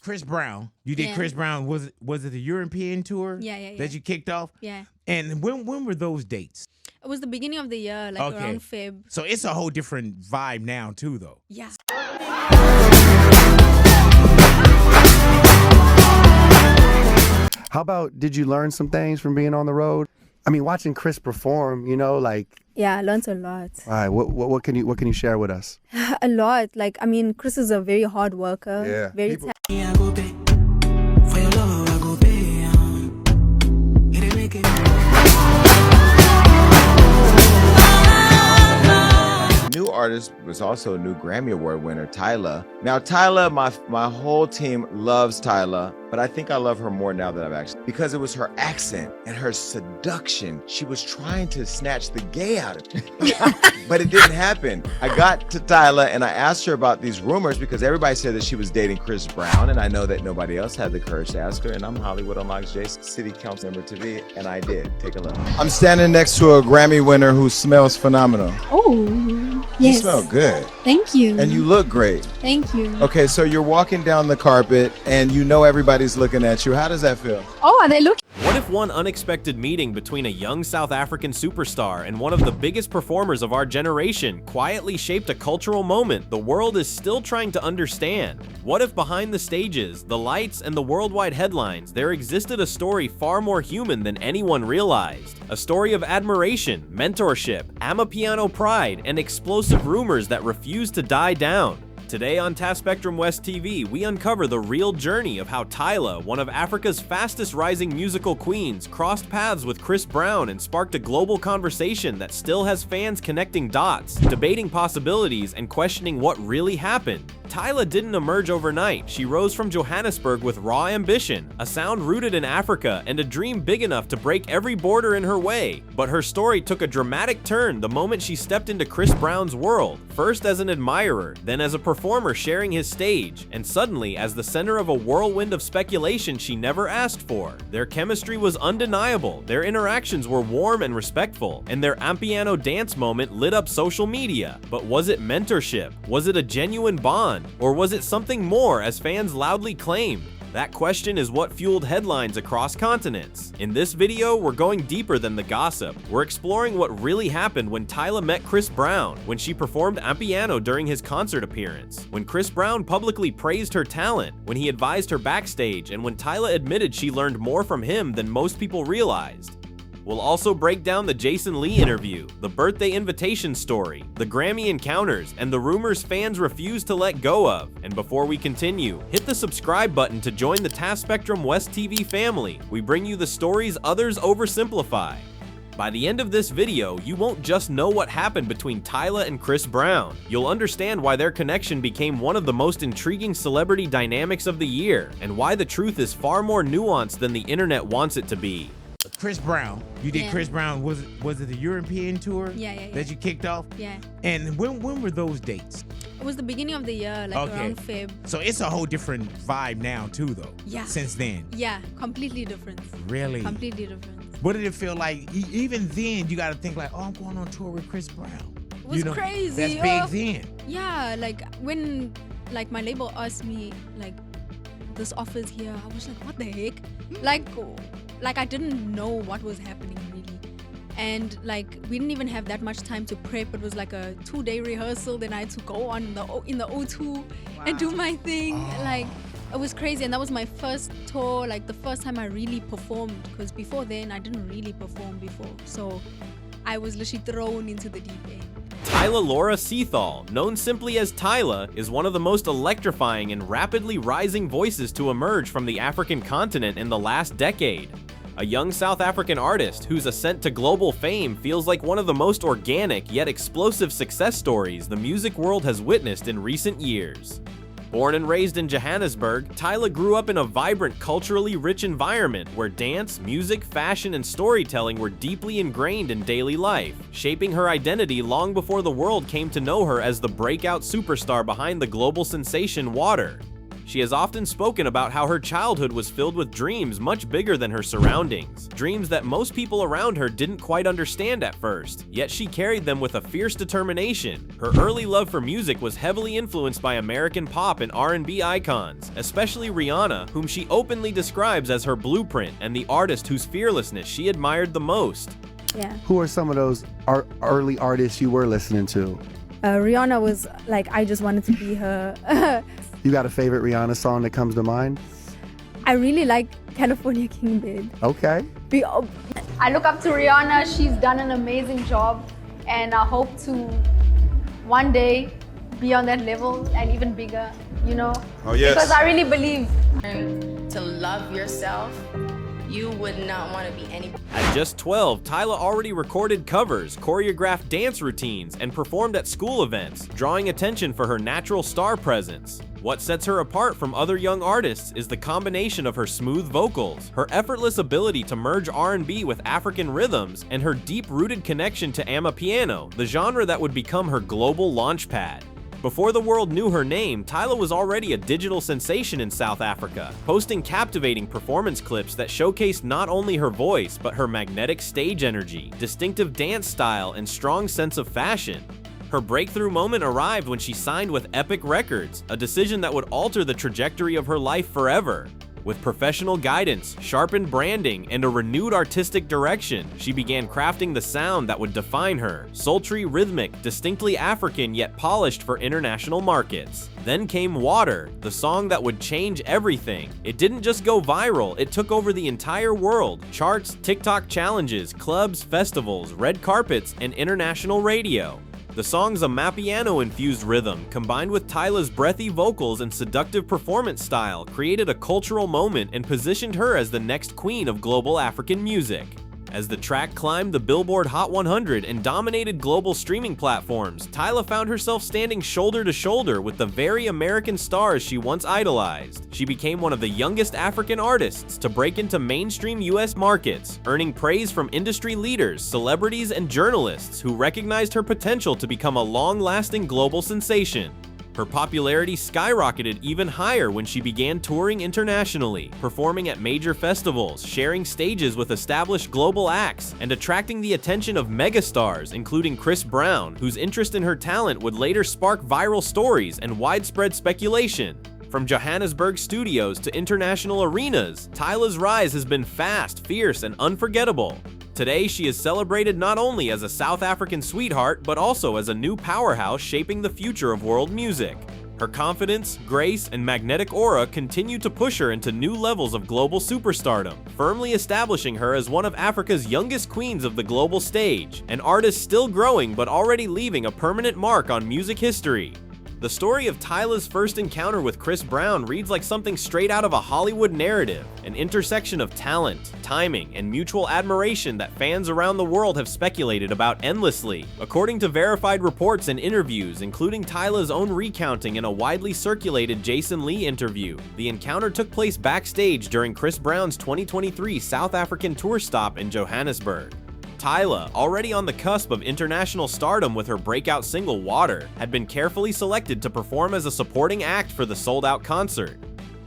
Chris Brown. You did Chris Brown. Was it the European tour? Yeah. That you kicked off? Yeah. And when were those dates? It was the beginning of the year, like around Feb. So it's a whole different vibe now too, though. Yeah. How about, did you learn some things from being on the road? I mean, watching Chris perform, you know, like. Yeah, I learned a lot. All right, what can you share with us? A lot. Like, I mean, Chris is a very hard worker. Yeah. Very New artist was also a new Grammy Award winner, Tyla. Now, Tyla, my whole team loves Tyla, but I think I love her more now that I've actually, because it was her accent and her seduction. She was trying to snatch the gay out of me, but it didn't happen. I got to Tyla and I asked her about these rumors because everybody said that she was dating Chris Brown, and I know that nobody else had the courage to ask her, and I'm Hollywood Unlocked J's City Council member to be, and I did. Take a look. I'm standing next to a Grammy winner who smells phenomenal. Oh, yes. You smell good. Thank you. And you look great. Thank you. Okay, so you're walking down the carpet and you know everybody's looking at you. How does that feel? Oh, are they looking? What if one unexpected meeting between a young South African superstar and one of the biggest performers of our generation quietly shaped a cultural moment the world is still trying to understand? What if behind the stages, the lights, and the worldwide headlines, there existed a story far more human than anyone realized? A story of admiration, mentorship, Amapiano pride, and explosive rumors that refuse to die down. Today on Task Spectrum West TV, we uncover the real journey of how Tyla, one of Africa's fastest rising musical queens, crossed paths with Chris Brown and sparked a global conversation that still has fans connecting dots, debating possibilities, and questioning what really happened. Tyla didn't emerge overnight. She rose from Johannesburg with raw ambition, a sound rooted in Africa, and a dream big enough to break every border in her way. But her story took a dramatic turn the moment she stepped into Chris Brown's world, first as an admirer, then as a performer sharing his stage, and suddenly as the center of a whirlwind of speculation she never asked for. Their chemistry was undeniable, their interactions were warm and respectful, and their Amapiano dance moment lit up social media. But was it mentorship? Was it a genuine bond? Or was it something more, as fans loudly claimed? That question is what fueled headlines across continents. In this video, we're going deeper than the gossip. We're exploring what really happened when Tyla met Chris Brown, when she performed Amapiano during his concert appearance, when Chris Brown publicly praised her talent, when he advised her backstage, and when Tyla admitted she learned more from him than most people realized. We'll also break down the Jason Lee interview, the birthday invitation story, the Grammy encounters, and the rumors fans refuse to let go of. And before we continue, hit the subscribe button to join the Task Spectrum West TV family. We bring you the stories others oversimplify. By the end of this video, you won't just know what happened between Tyla and Chris Brown. You'll understand why their connection became one of the most intriguing celebrity dynamics of the year, and why the truth is far more nuanced than the internet wants it to be. Chris Brown. You did Chris Brown. Was it the European tour? Yeah. That you kicked off? Yeah. And when were those dates? It was the beginning of the year, like around Feb. So it's a whole different vibe now too, though. Yeah. Since then. Yeah, completely different. Really? Completely different. What did it feel like? Even then, you got to think like, oh, I'm going on tour with Chris Brown. It was crazy. That's big then. Yeah, like when my label asked me like this offer's here, I was like, what the heck? Like I didn't know what was happening really. And like we didn't even have that much time to prep. It was like a 2-day rehearsal. Then I had to go on in the O2 and do my thing. Like it was crazy. And that was my first tour, like the first time I really performed, because before then I didn't really perform before. So I was literally thrown into the deep end. Tyla Laura Seathal, known simply as Tyla, is one of the most electrifying and rapidly rising voices to emerge from the African continent in the last decade. A young South African artist whose ascent to global fame feels like one of the most organic yet explosive success stories the music world has witnessed in recent years. Born and raised in Johannesburg, Tyla grew up in a vibrant, culturally rich environment where dance, music, fashion, and storytelling were deeply ingrained in daily life, shaping her identity long before the world came to know her as the breakout superstar behind the global sensation Water. She has often spoken about how her childhood was filled with dreams much bigger than her surroundings, dreams that most people around her didn't quite understand at first, yet she carried them with a fierce determination. Her early love for music was heavily influenced by American pop and R&B icons, especially Rihanna, whom she openly describes as her blueprint and the artist whose fearlessness she admired the most. Yeah. Who are some of those early artists you were listening to? Rihanna was like, I just wanted to be her. You got a favorite Rihanna song that comes to mind? I really like California King Bed. Okay. I look up to Rihanna. She's done an amazing job, and I hope to one day be on that level and even bigger, you know? Oh, yes. Because I really believe. To love yourself, you would not want to be any. At just 12, Tyla already recorded covers, choreographed dance routines, and performed at school events, drawing attention for her natural star presence. What sets her apart from other young artists is the combination of her smooth vocals, her effortless ability to merge R&B with African rhythms, and her deep-rooted connection to Amapiano, the genre that would become her global launchpad. Before the world knew her name, Tyla was already a digital sensation in South Africa, posting captivating performance clips that showcased not only her voice, but her magnetic stage energy, distinctive dance style, and strong sense of fashion. Her breakthrough moment arrived when she signed with Epic Records, a decision that would alter the trajectory of her life forever. With professional guidance, sharpened branding, and a renewed artistic direction, she began crafting the sound that would define her, sultry, rhythmic, distinctly African yet polished for international markets. Then came Water, the song that would change everything. It didn't just go viral, it took over the entire world. Charts, TikTok challenges, clubs, festivals, red carpets, and international radio. The song's Amapiano-infused rhythm, combined with Tyla's breathy vocals and seductive performance style, created a cultural moment and positioned her as the next queen of global African music. As the track climbed the Billboard Hot 100 and dominated global streaming platforms, Tyla found herself standing shoulder to shoulder with the very American stars she once idolized. She became one of the youngest African artists to break into mainstream US markets, earning praise from industry leaders, celebrities, and journalists who recognized her potential to become a long-lasting global sensation. Her popularity skyrocketed even higher when she began touring internationally, performing at major festivals, sharing stages with established global acts, and attracting the attention of megastars, including Chris Brown, whose interest in her talent would later spark viral stories and widespread speculation. From Johannesburg studios to international arenas, Tyla's rise has been fast, fierce, and unforgettable. Today, she is celebrated not only as a South African sweetheart, but also as a new powerhouse shaping the future of world music. Her confidence, grace, and magnetic aura continue to push her into new levels of global superstardom, firmly establishing her as one of Africa's youngest queens of the global stage, an artist still growing but already leaving a permanent mark on music history. The story of Tyla's first encounter with Chris Brown reads like something straight out of a Hollywood narrative, an intersection of talent, timing, and mutual admiration that fans around the world have speculated about endlessly. According to verified reports and interviews, including Tyla's own recounting in a widely circulated Jason Lee interview, the encounter took place backstage during Chris Brown's 2023 South African tour stop in Johannesburg. Tyla, already on the cusp of international stardom with her breakout single Water, had been carefully selected to perform as a supporting act for the sold-out concert.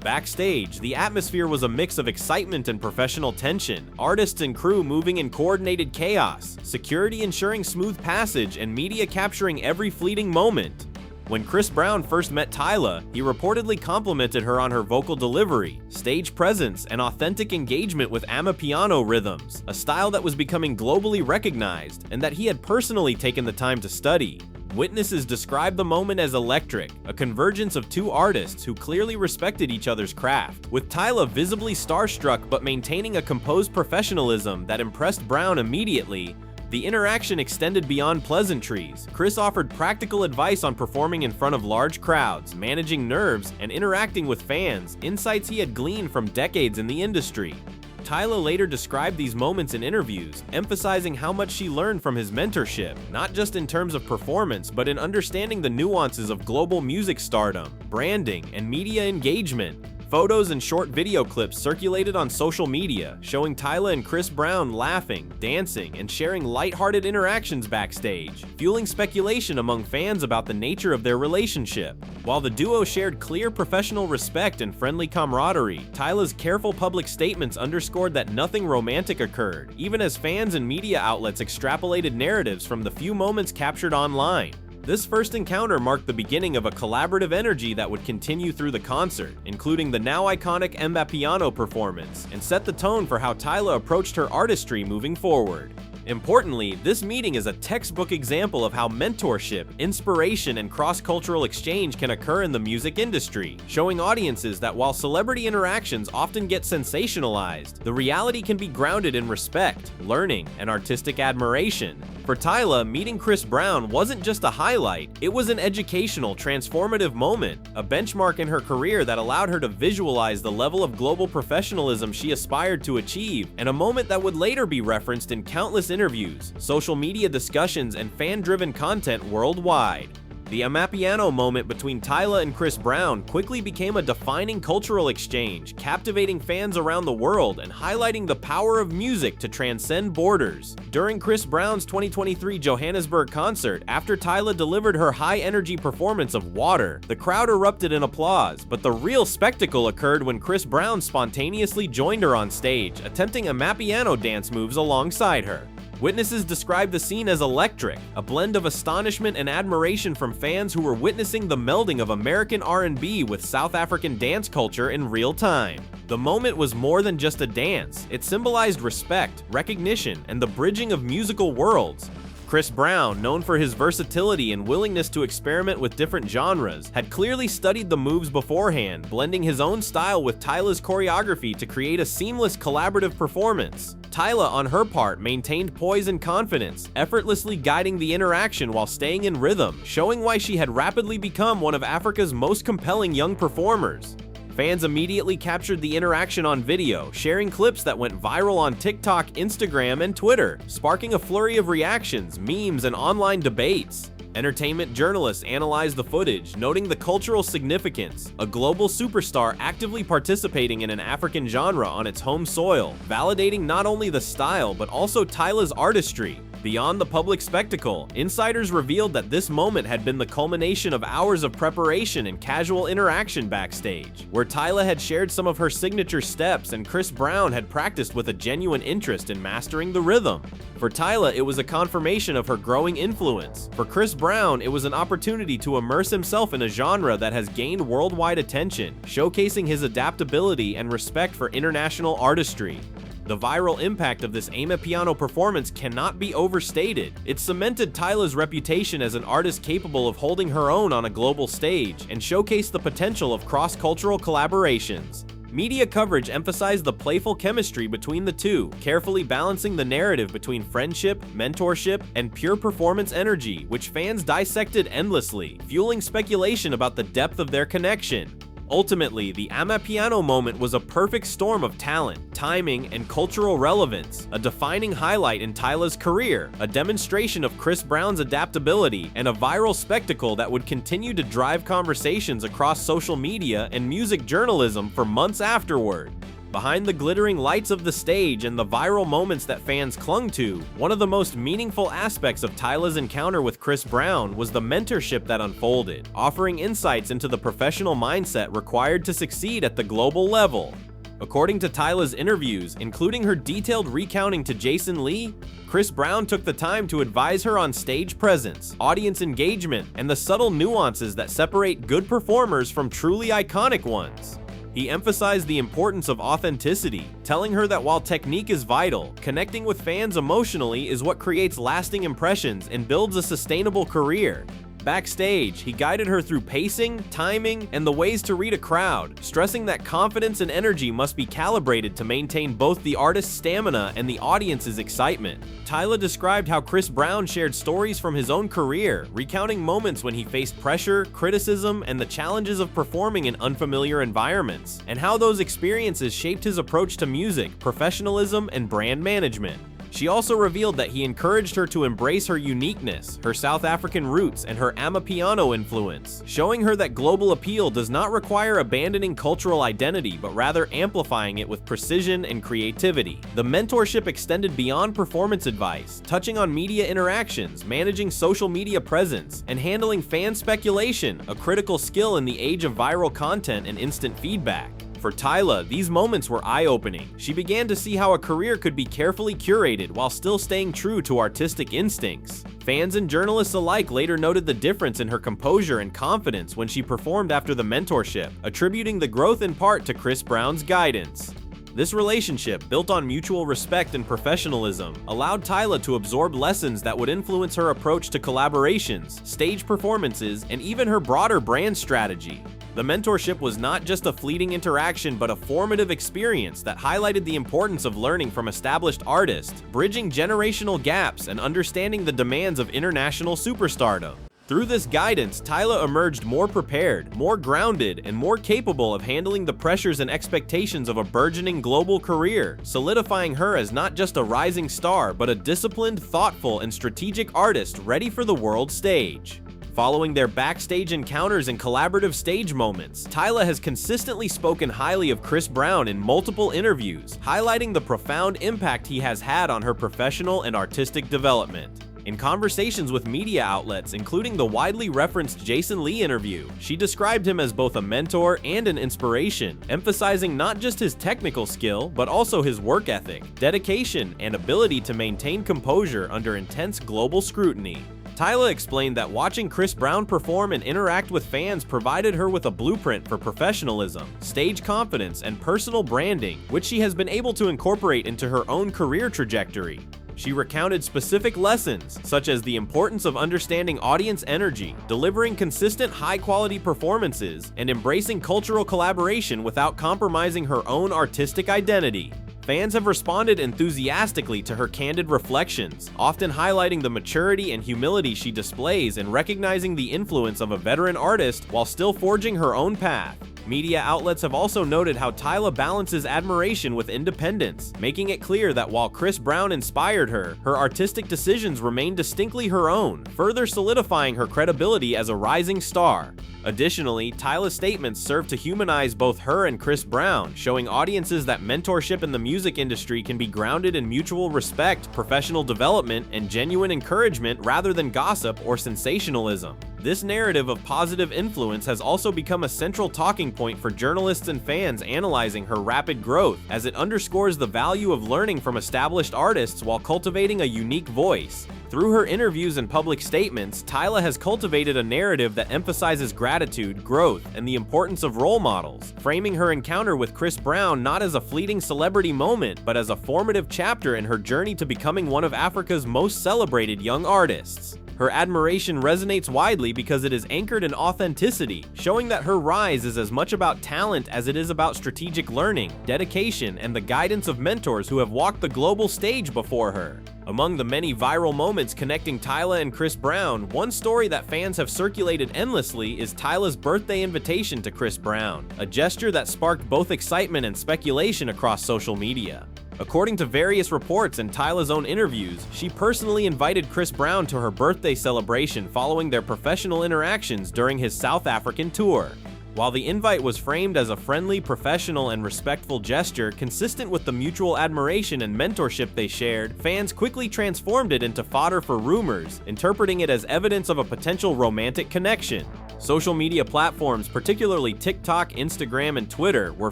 Backstage, the atmosphere was a mix of excitement and professional tension, artists and crew moving in coordinated chaos, security ensuring smooth passage, and media capturing every fleeting moment. When Chris Brown first met Tyla, he reportedly complimented her on her vocal delivery, stage presence, and authentic engagement with Amapiano rhythms, a style that was becoming globally recognized and that he had personally taken the time to study. Witnesses described the moment as electric, a convergence of two artists who clearly respected each other's craft, with Tyla visibly starstruck but maintaining a composed professionalism that impressed Brown immediately. The interaction extended beyond pleasantries. Chris offered practical advice on performing in front of large crowds, managing nerves, and interacting with fans, insights he had gleaned from decades in the industry. Tyla later described these moments in interviews, emphasizing how much she learned from his mentorship, not just in terms of performance, but in understanding the nuances of global music stardom, branding, and media engagement. Photos and short video clips circulated on social media, showing Tyla and Chris Brown laughing, dancing, and sharing lighthearted interactions backstage, fueling speculation among fans about the nature of their relationship. While the duo shared clear professional respect and friendly camaraderie, Tyla's careful public statements underscored that nothing romantic occurred, even as fans and media outlets extrapolated narratives from the few moments captured online. This first encounter marked the beginning of a collaborative energy that would continue through the concert, including the now iconic Amapiano performance, and set the tone for how Tyla approached her artistry moving forward. Importantly, this meeting is a textbook example of how mentorship, inspiration, and cross-cultural exchange can occur in the music industry, showing audiences that while celebrity interactions often get sensationalized, the reality can be grounded in respect, learning, and artistic admiration. For Tyla, meeting Chris Brown wasn't just a highlight, it was an educational, transformative moment, a benchmark in her career that allowed her to visualize the level of global professionalism she aspired to achieve, and a moment that would later be referenced in countless interviews, social media discussions, and fan-driven content worldwide. The Amapiano moment between Tyla and Chris Brown quickly became a defining cultural exchange, captivating fans around the world and highlighting the power of music to transcend borders. During Chris Brown's 2023 Johannesburg concert, after Tyla delivered her high-energy performance of Water, the crowd erupted in applause, but the real spectacle occurred when Chris Brown spontaneously joined her on stage, attempting Amapiano dance moves alongside her. Witnesses described the scene as electric, a blend of astonishment and admiration from fans who were witnessing the melding of American R&B with South African dance culture in real time. The moment was more than just a dance, it symbolized respect, recognition, and the bridging of musical worlds. Chris Brown, known for his versatility and willingness to experiment with different genres, had clearly studied the moves beforehand, blending his own style with Tyla's choreography to create a seamless collaborative performance. Tyla, on her part, maintained poise and confidence, effortlessly guiding the interaction while staying in rhythm, showing why she had rapidly become one of Africa's most compelling young performers. Fans immediately captured the interaction on video, sharing clips that went viral on TikTok, Instagram, and Twitter, sparking a flurry of reactions, memes, and online debates. Entertainment journalists analyzed the footage, noting the cultural significance, a global superstar actively participating in an African genre on its home soil, validating not only the style but also Tyla's artistry. Beyond the public spectacle, insiders revealed that this moment had been the culmination of hours of preparation and casual interaction backstage, where Tyla had shared some of her signature steps and Chris Brown had practiced with a genuine interest in mastering the rhythm. For Tyla, it was a confirmation of her growing influence. For Chris Brown, it was an opportunity to immerse himself in a genre that has gained worldwide attention, showcasing his adaptability and respect for international artistry. The viral impact of this Amapiano performance cannot be overstated. It cemented Tyla's reputation as an artist capable of holding her own on a global stage and showcased the potential of cross-cultural collaborations. Media coverage emphasized the playful chemistry between the two, carefully balancing the narrative between friendship, mentorship, and pure performance energy, which fans dissected endlessly, fueling speculation about the depth of their connection. Ultimately, the Amapiano moment was a perfect storm of talent, timing, and cultural relevance, a defining highlight in Tyla's career, a demonstration of Chris Brown's adaptability, and a viral spectacle that would continue to drive conversations across social media and music journalism for months afterward. Behind the glittering lights of the stage and the viral moments that fans clung to, one of the most meaningful aspects of Tyla's encounter with Chris Brown was the mentorship that unfolded, offering insights into the professional mindset required to succeed at the global level. According to Tyla's interviews, including her detailed recounting to Jason Lee, Chris Brown took the time to advise her on stage presence, audience engagement, and the subtle nuances that separate good performers from truly iconic ones. He emphasized the importance of authenticity, telling her that while technique is vital, connecting with fans emotionally is what creates lasting impressions and builds a sustainable career. Backstage, he guided her through pacing, timing, and the ways to read a crowd, stressing that confidence and energy must be calibrated to maintain both the artist's stamina and the audience's excitement. Tyla described how Chris Brown shared stories from his own career, recounting moments when he faced pressure, criticism, and the challenges of performing in unfamiliar environments, and how those experiences shaped his approach to music, professionalism, and brand management. She also revealed that he encouraged her to embrace her uniqueness, her South African roots, and her Amapiano influence, showing her that global appeal does not require abandoning cultural identity, but rather amplifying it with precision and creativity. The mentorship extended beyond performance advice, touching on media interactions, managing social media presence, and handling fan speculation, a critical skill in the age of viral content and instant feedback. For Tyla, these moments were eye-opening. She began to see how a career could be carefully curated while still staying true to artistic instincts. Fans and journalists alike later noted the difference in her composure and confidence when she performed after the mentorship, attributing the growth in part to Chris Brown's guidance. This relationship, built on mutual respect and professionalism, allowed Tyla to absorb lessons that would influence her approach to collaborations, stage performances, and even her broader brand strategy. The mentorship was not just a fleeting interaction, but a formative experience that highlighted the importance of learning from established artists, bridging generational gaps, and understanding the demands of international superstardom. Through this guidance, Tyla emerged more prepared, more grounded, and more capable of handling the pressures and expectations of a burgeoning global career, solidifying her as not just a rising star, but a disciplined, thoughtful, and strategic artist ready for the world stage. Following their backstage encounters and collaborative stage moments, Tyla has consistently spoken highly of Chris Brown in multiple interviews, highlighting the profound impact he has had on her professional and artistic development. In conversations with media outlets, including the widely referenced Jason Lee interview, she described him as both a mentor and an inspiration, emphasizing not just his technical skill, but also his work ethic, dedication, and ability to maintain composure under intense global scrutiny. Tyla explained that watching Chris Brown perform and interact with fans provided her with a blueprint for professionalism, stage confidence, and personal branding, which she has been able to incorporate into her own career trajectory. She recounted specific lessons, such as the importance of understanding audience energy, delivering consistent high-quality performances, and embracing cultural collaboration without compromising her own artistic identity. Fans have responded enthusiastically to her candid reflections, often highlighting the maturity and humility she displays and recognizing the influence of a veteran artist while still forging her own path. Media outlets have also noted how Tyla balances admiration with independence, making it clear that while Chris Brown inspired her, her artistic decisions remain distinctly her own, further solidifying her credibility as a rising star. Additionally, Tyla's statements serve to humanize both her and Chris Brown, showing audiences that mentorship in the music industry can be grounded in mutual respect, professional development, and genuine encouragement rather than gossip or sensationalism. This narrative of positive influence has also become a central talking point for journalists and fans analyzing her rapid growth, as it underscores the value of learning from established artists while cultivating a unique voice. Through her interviews and public statements, Tyla has cultivated a narrative that emphasizes gratitude, growth, and the importance of role models, framing her encounter with Chris Brown not as a fleeting celebrity moment, but as a formative chapter in her journey to becoming one of Africa's most celebrated young artists. Her admiration resonates widely because it is anchored in authenticity, showing that her rise is as much about talent as it is about strategic learning, dedication, and the guidance of mentors who have walked the global stage before her. Among the many viral moments connecting Tyla and Chris Brown, one story that fans have circulated endlessly is Tyla's birthday invitation to Chris Brown, a gesture that sparked both excitement and speculation across social media. According to various reports and Tyla's own interviews, she personally invited Chris Brown to her birthday celebration following their professional interactions during his South African tour. While the invite was framed as a friendly, professional, and respectful gesture consistent with the mutual admiration and mentorship they shared, fans quickly transformed it into fodder for rumors, interpreting it as evidence of a potential romantic connection. Social media platforms, particularly TikTok, Instagram, and Twitter, were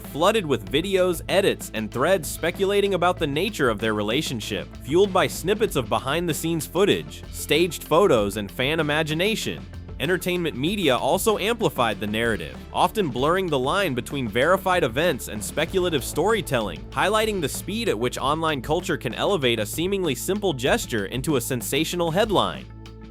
flooded with videos, edits, and threads speculating about the nature of their relationship, fueled by snippets of behind-the-scenes footage, staged photos, and fan imagination. Entertainment media also amplified the narrative, often blurring the line between verified events and speculative storytelling, highlighting the speed at which online culture can elevate a seemingly simple gesture into a sensational headline.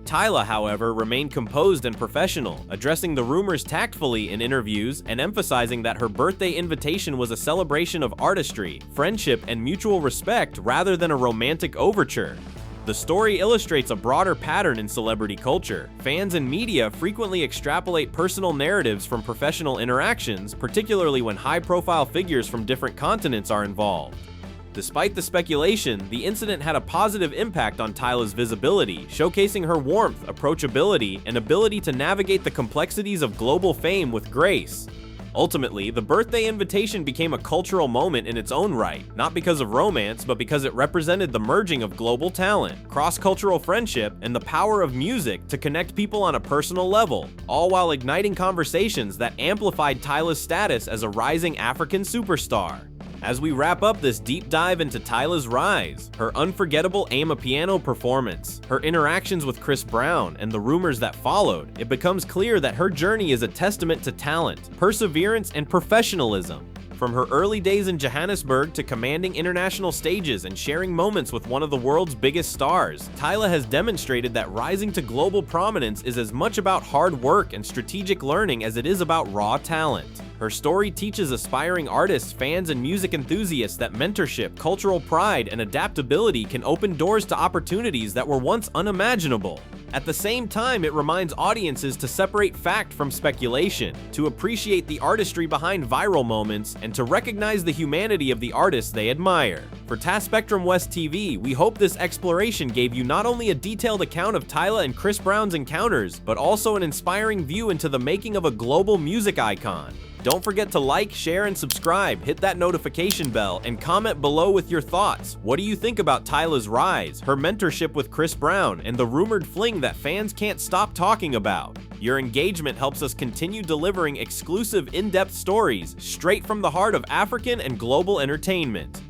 Tyla, however, remained composed and professional, addressing the rumors tactfully in interviews and emphasizing that her birthday invitation was a celebration of artistry, friendship, and mutual respect rather than a romantic overture. The story illustrates a broader pattern in celebrity culture. Fans and media frequently extrapolate personal narratives from professional interactions, particularly when high-profile figures from different continents are involved. Despite the speculation, the incident had a positive impact on Tyla's visibility, showcasing her warmth, approachability, and ability to navigate the complexities of global fame with grace. Ultimately, the birthday invitation became a cultural moment in its own right, not because of romance, but because it represented the merging of global talent, cross-cultural friendship, and the power of music to connect people on a personal level, all while igniting conversations that amplified Tyla's status as a rising African superstar. As we wrap up this deep dive into Tyla's rise, her unforgettable Amapiano performance, her interactions with Chris Brown, and the rumors that followed, it becomes clear that her journey is a testament to talent, perseverance, and professionalism. From her early days in Johannesburg to commanding international stages and sharing moments with one of the world's biggest stars, Tyla has demonstrated that rising to global prominence is as much about hard work and strategic learning as it is about raw talent. Her story teaches aspiring artists, fans, and music enthusiasts that mentorship, cultural pride, and adaptability can open doors to opportunities that were once unimaginable. At the same time, it reminds audiences to separate fact from speculation, to appreciate the artistry behind viral moments, and to recognize the humanity of the artists they admire. For Task Spectrum West TV, we hope this exploration gave you not only a detailed account of Tyla and Chris Brown's encounters, but also an inspiring view into the making of a global music icon. Don't forget to like, share, and subscribe, hit that notification bell, and comment below with your thoughts. What do you think about Tyla's rise, her mentorship with Chris Brown, and the rumored fling that fans can't stop talking about? Your engagement helps us continue delivering exclusive, in-depth stories straight from the heart of African and global entertainment.